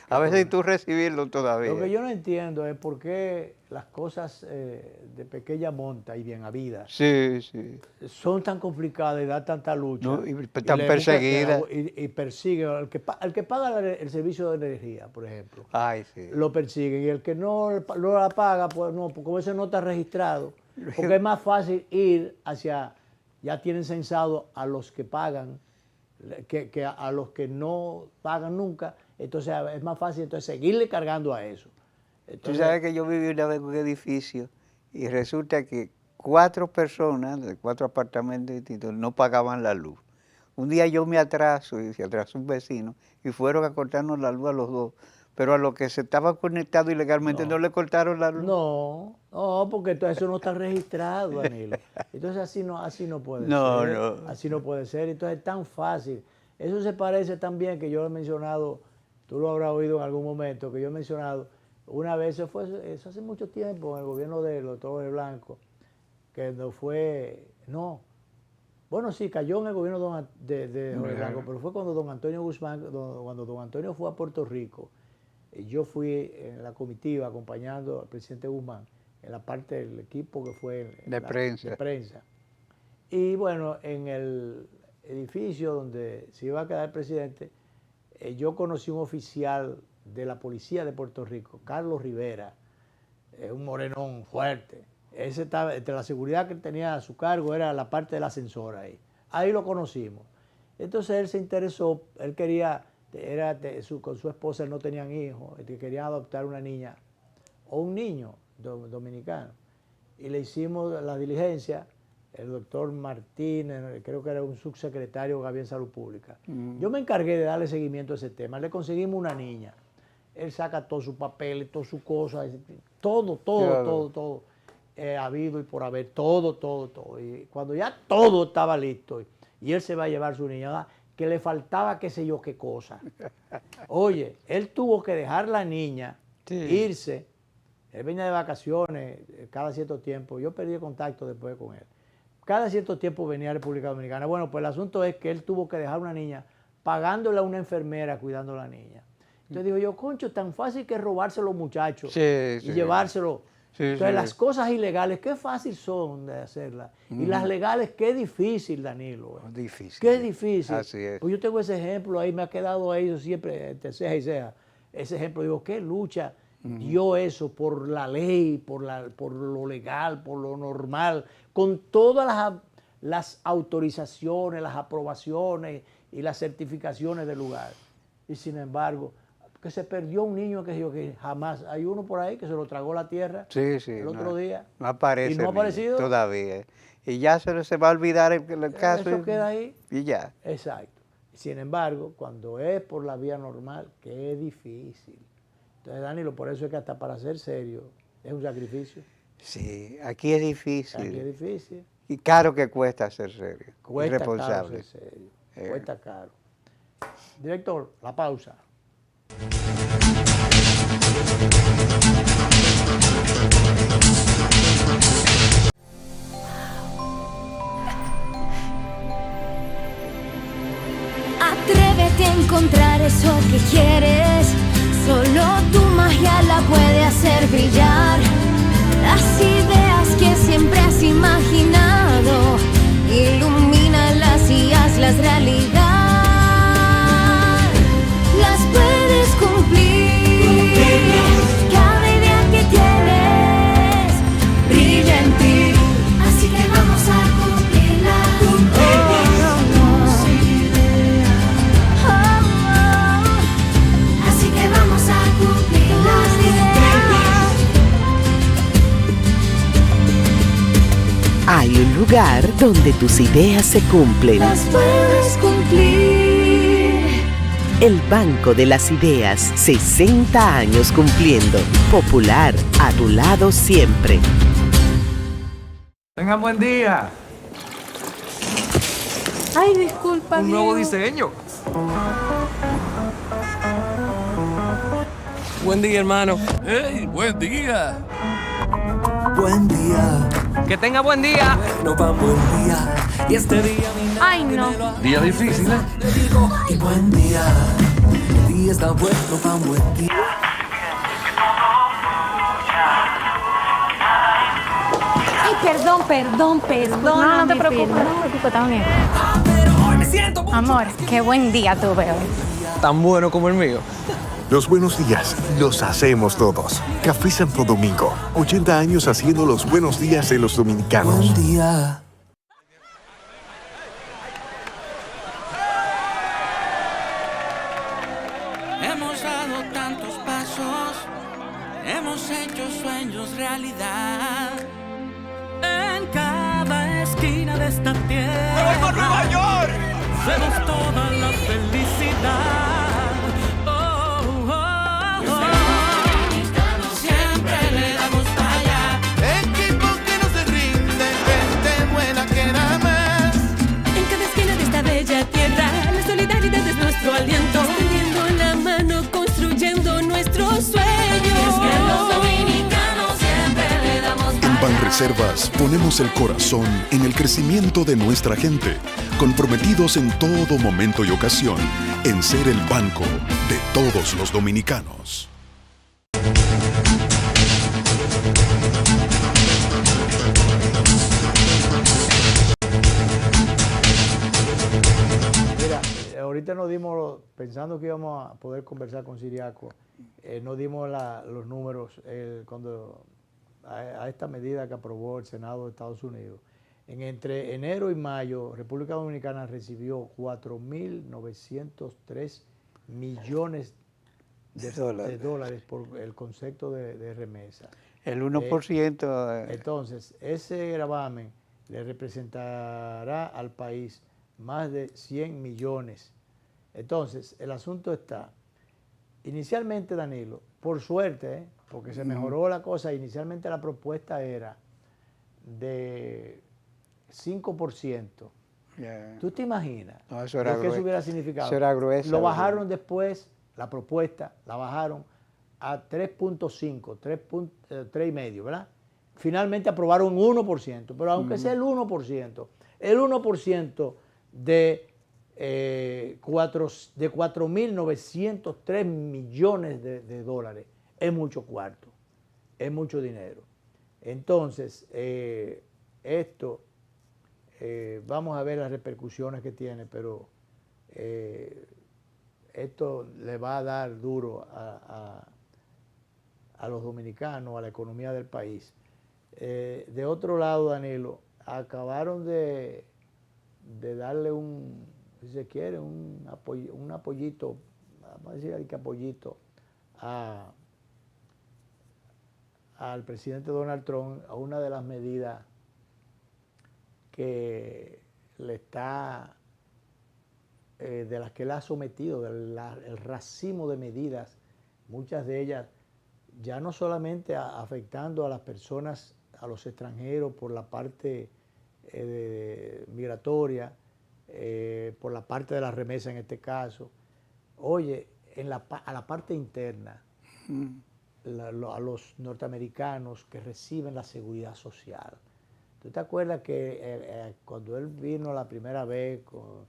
A veces tú recibirlo todavía. Lo que yo no entiendo es por qué las cosas de pequeña monta y bien habidas son tan complicadas y dan tanta lucha. No, y tan perseguidas. Y persiguen al que paga el servicio de energía, por ejemplo. Ay, sí. Lo persiguen. Y el que no la paga, pues no, porque como ese no está registrado. Porque es más fácil ir hacia, ya tienen censado a los que pagan, que a los que no pagan nunca. Entonces es más fácil entonces seguirle cargando a eso. Entonces, tú sabes que yo viví una vez en un edificio y resulta que 4 personas de 4 apartamentos distintos no pagaban la luz. Un día yo me atraso y se atrasó un vecino y fueron a cortarnos la luz a los 2, pero a los que se estaban conectados ilegalmente no le cortaron la luz. No, porque entonces eso no está registrado, Danilo. Entonces así no puede ser. Así no puede ser. Entonces es tan fácil. Eso se parece también que yo he mencionado. Tú lo habrás oído en algún momento, que yo he mencionado, una vez, eso hace mucho tiempo, en el gobierno de los Torres Blancos, que no fue, bueno, sí, cayó en el gobierno de Torres Blancos, pero fue cuando don Antonio Guzmán, cuando don Antonio fue a Puerto Rico, yo fui en la comitiva acompañando al presidente Guzmán, en la parte del equipo que fue de prensa. Y bueno, en el edificio donde se iba a quedar el presidente, yo conocí un oficial de la policía de Puerto Rico, Carlos Rivera, un morenón fuerte. Ese estaba, entre la seguridad que tenía a su cargo era la parte del ascensor ahí. Ahí lo conocimos. Entonces él se interesó, él quería, con su esposa él no tenían hijos, querían adoptar una niña o un niño dominicano. Y le hicimos la diligencia, el doctor Martínez, creo que era un subsecretario que había en Salud Pública. Yo me encargué de darle seguimiento a ese tema. Le conseguimos una niña. Él saca todo su papel, todas sus cosas, todo. Habido y por haber, todo. Y cuando ya todo estaba listo, y él se va a llevar su niña, que le faltaba qué sé yo qué cosa. Oye, él tuvo que dejar la niña, irse. Él venía de vacaciones cada cierto tiempo. Yo perdí contacto después con él. Cada cierto tiempo venía a República Dominicana. Bueno, pues el asunto es que él tuvo que dejar una niña pagándole a una enfermera cuidando a la niña. Entonces digo yo, concho, tan fácil que robarse a los muchachos y llevárselo. Entonces las cosas ilegales, qué fácil son de hacerlas. Y las legales, qué difícil, Danilo. Difícil. Qué difícil. Así es. Pues yo tengo ese ejemplo ahí, me ha quedado ahí siempre entre ceja y ceja. Ese ejemplo, digo, qué lucha dio eso por la ley, por lo legal, por lo normal, con todas las autorizaciones, las aprobaciones y las certificaciones del lugar. Y sin embargo, que se perdió un niño que jamás, hay uno por ahí que se lo tragó la tierra el otro día. No aparece. Y no ha aparecido todavía. Y ya se va a olvidar el caso. Eso queda ahí. Y ya. Exacto. Sin embargo, cuando es por la vía normal, qué difícil. Entonces, Danilo, por eso es que hasta para ser serio es un sacrificio. Sí, aquí es difícil. Aquí es difícil. Y caro que cuesta ser serio. Cuesta responsable. caro ser serio. Cuesta caro. Director, la pausa. Atrévete a encontrar eso que quieres. Solo tu magia la puede hacer brillar. Las ideas que siempre has imaginado, ilumínalas y hazlas realidad. Las puedes cumplir. Cada idea que tienes brilla en ti. Así que vamos a cumplirla. Así que vamos a cumplir las ideas. Hay un lugar donde tus ideas se cumplen. Las puedes cumplir. El Banco de las Ideas, 60 años cumpliendo. Popular, a tu lado siempre. Tengan buen día. Ay, disculpa. Un nuevo Diego. diseño. Buen día, hermano. ¡Hey, buen día! Buen día. Que tenga buen día. No va buen día. Y este día mi Ay, no. Día difícil, ¿eh? te digo y buen día. El día está bueno, va buen día. Ay, perdón. No, no te preocupes, está bien. Pero hoy me siento mucho. Amor, qué buen día tuve hoy. Tan bueno como el mío. Los buenos días los hacemos todos. Café Santo Domingo, 80 años haciendo los buenos días de los dominicanos. Buen día. Hemos dado tantos pasos, hemos hecho sueños realidad. En cada esquina de esta tierra, Nueva York! vemos toda la felicidad. Oh, oh, oh. Siempre le damos para allá. Equipo que no se rinde, gente buena que nada más. En cada esquina de esta bella tierra, la solidaridad es nuestro aliento. Tendiendo la mano, construyendo nuestros sueños. Es que los dominicanos siempre le damos para En Banreservas ponemos el corazón en el crecimiento de nuestra gente, comprometidos en todo momento y ocasión en ser el banco de todos los dominicanos. Mira, ahorita nos dimos, pensando que íbamos a poder conversar con Siriaco, nos dimos los números cuando a esta medida que aprobó el Senado de Estados Unidos. Entre enero y mayo, República Dominicana recibió 4.903 millones de dólares por el concepto de remesa. El 1%. Entonces, ese gravamen le representará al país más de 100 millones. Entonces, el asunto está, inicialmente, Danilo, por suerte, porque se mejoró la cosa, inicialmente la propuesta era de 5%. ¿Tú te imaginas No, eso era lo que eso hubiera significado? Eso era grueso. Lo bajaron después, la propuesta, la bajaron a 3.5, 3.5, ¿verdad? Finalmente aprobaron 1%, pero aunque sea el 1% de 4.903 millones de dólares es mucho cuarto, es mucho dinero. Entonces, esto, vamos a ver las repercusiones que tiene, pero esto le va a dar duro a los dominicanos, a la economía del país. De otro lado, Danilo, acabaron de darle si se quiere, un apoyito, vamos a decir que apoyito al presidente Donald Trump a una de las medidas que le está, de las que él ha sometido, el racimo de medidas, muchas de ellas ya no solamente afectando a las personas, a los extranjeros por la parte migratoria, por la parte de la remesa en este caso. Oye, a la parte interna, a los norteamericanos que reciben la seguridad social. ¿Tú te acuerdas que cuando él vino la primera vez con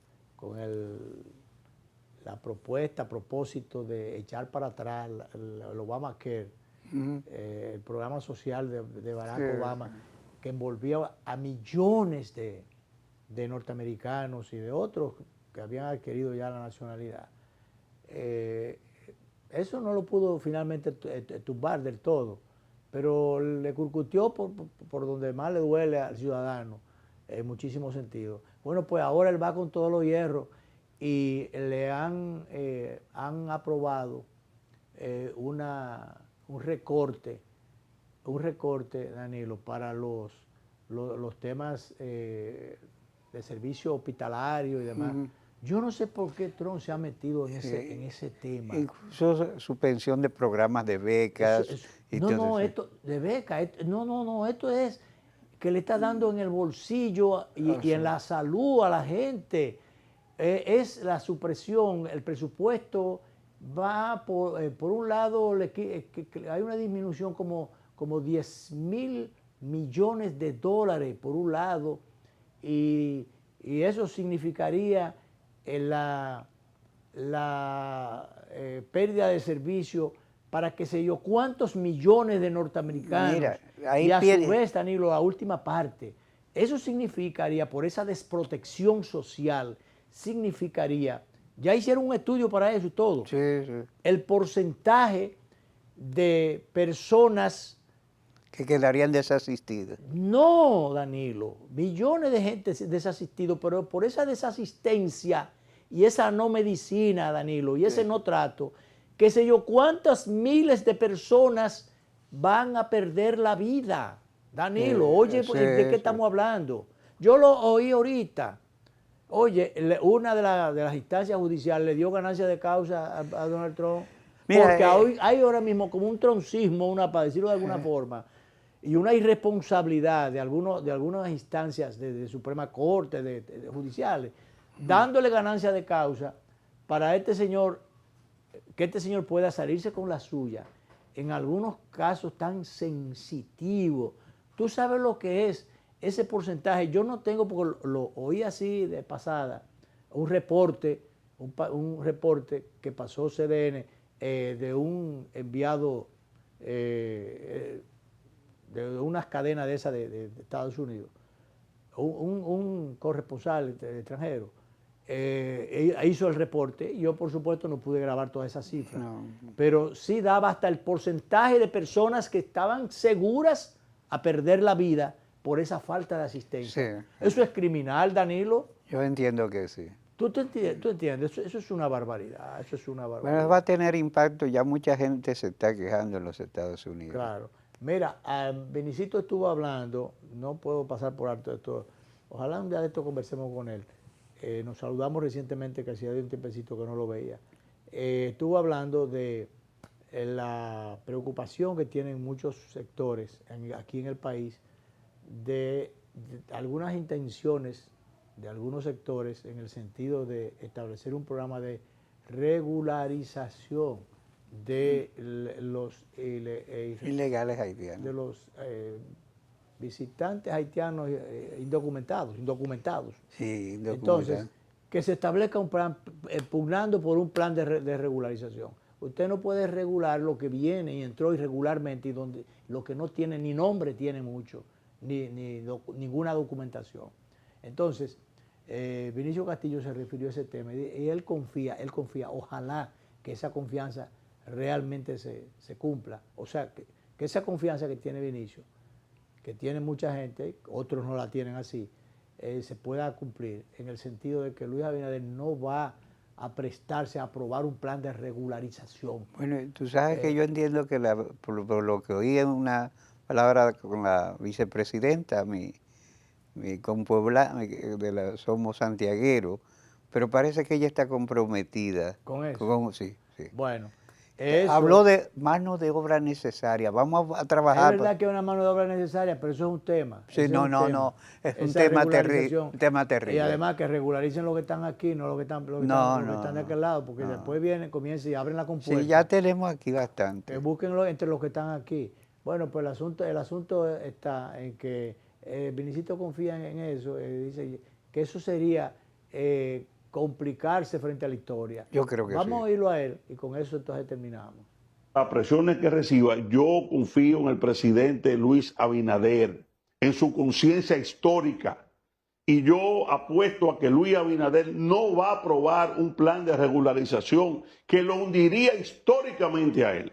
la propuesta a propósito de echar para atrás el Obamacare, el programa social de Barack Obama, que envolvía a millones de norteamericanos y de otros que habían adquirido ya la nacionalidad? Eso no lo pudo finalmente tumbar del todo, pero le curcutió por donde más le duele al ciudadano, en muchísimos sentidos. Bueno, pues ahora él va con todos los hierros y le han aprobado un recorte, Danilo, para los temas de servicio hospitalario y demás. Yo no sé por qué Trump se ha metido en ese tema. Incluso suspensión de programas de becas. Esto de becas, esto es que le está dando en el bolsillo y en la salud a la gente. Es la supresión, el presupuesto va por un lado, hay una disminución como 10.000 millones de dólares por un lado, y eso significaría la pérdida de servicio para qué sé yo cuántos millones de norteamericanos. Mira, y a su vez, Danilo, la última parte, eso significaría, por esa desprotección social, significaría, ya hicieron un estudio para eso y todo, el porcentaje de personas que quedarían desasistidas. No, Danilo, millones de gente desasistidos, pero por esa desasistencia y esa no medicina, Danilo, y ese no trato, qué sé yo, cuántas miles de personas van a perder la vida. Danilo, oye, ¿de qué estamos hablando? Yo lo oí ahorita. Oye, una de las instancias judiciales le dio ganancia de causa a Donald Trump. Mira, porque hay ahora mismo como un troncismo, para decirlo de alguna forma, y una irresponsabilidad de algunas instancias de Suprema Corte, de judiciales, dándole ganancia de causa para este señor, que este señor pueda salirse con la suya en algunos casos tan sensitivos. Tú sabes lo que es ese porcentaje. Yo no tengo, porque lo oí así de pasada, un reporte que pasó CDN de un enviado de unas cadenas de esas de Estados Unidos, un corresponsal extranjero, hizo el reporte. Yo, por supuesto, no pude grabar todas esas cifras, pero sí daba hasta el porcentaje de personas que estaban seguras a perder la vida por esa falta de asistencia. Sí. Eso es criminal, Danilo. Yo entiendo que sí. ¿Tú entiendes? Eso es una barbaridad, eso es una barbaridad. Bueno, va a tener impacto, ya mucha gente se está quejando en los Estados Unidos. Claro. Mira, Benicito estuvo hablando, no puedo pasar por alto esto, ojalá un día de esto conversemos con él. Nos saludamos recientemente, que hacía de un tiempecito que no lo veía. Estuvo hablando de la preocupación que tienen muchos sectores aquí en el país de algunas intenciones de algunos sectores en el sentido de establecer un programa de regularización de los ilegales haitianos, de los visitantes haitianos indocumentados. Sí, indocumentados. Entonces, que se establezca un plan, pugnando por un plan de regularización. Usted no puede regular lo que viene y entró irregularmente y donde lo que no tiene ni nombre tiene mucho, ninguna documentación. Entonces, Vinicio Castillo se refirió a ese tema y él confía, ojalá que esa confianza realmente se cumpla. O sea, que esa confianza que tiene Vinicio, que tiene mucha gente, otros no la tienen así, se pueda cumplir en el sentido de que Luis Abinader no va a prestarse a aprobar un plan de regularización. Bueno, tú sabes que yo entiendo que por lo que oí en una palabra con la vicepresidenta, mi compuebla, somos santiagueros, pero parece que ella está comprometida. ¿Con eso? Sí. Bueno. Habló de mano de obra necesaria. Vamos a trabajar. Es verdad que es una mano de obra necesaria, pero eso es un tema. Sí, no. Es un tema terrible. Y además que regularicen los que están aquí, no los que están de aquel lado, porque después vienen, comienzan y abren la compuerta. Sí, ya tenemos aquí bastante. Que búsquenlo entre los que están aquí. Bueno, pues el asunto está en que Vinicito confía en eso, dice que eso sería complicarse frente a la historia. Yo creo que Vamos a oírlo a él y con eso entonces terminamos. Las presiones que reciba, yo confío en el presidente Luis Abinader, en su conciencia histórica, y yo apuesto a que Luis Abinader no va a aprobar un plan de regularización que lo hundiría históricamente a él.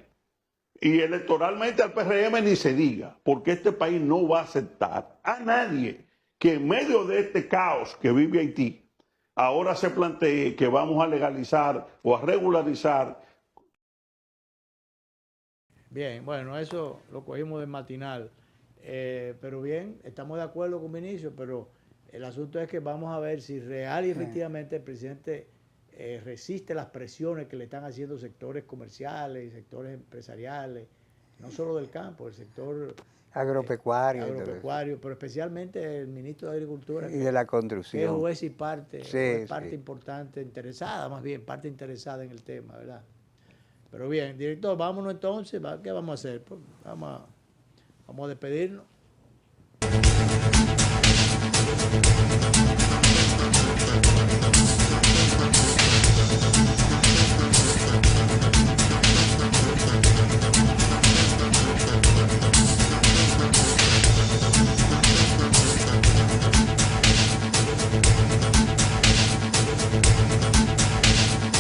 Y electoralmente al PRM ni se diga, porque este país no va a aceptar a nadie que en medio de este caos que vive Haití, ahora se plantee que vamos a legalizar o a regularizar. Bien, bueno, eso lo cogimos de matinal, pero bien, estamos de acuerdo con Vinicio, pero el asunto es que vamos a ver si real y efectivamente el presidente resiste las presiones que le están haciendo sectores comerciales y sectores empresariales, no solo del campo, el sector agropecuario, pero especialmente el ministro de Agricultura y de la construcción, que es juez y parte, parte sí. importante, interesada más bien, parte interesada en el tema, ¿verdad? Pero bien, director, vámonos entonces, ¿qué vamos a hacer? Pues vamos a despedirnos.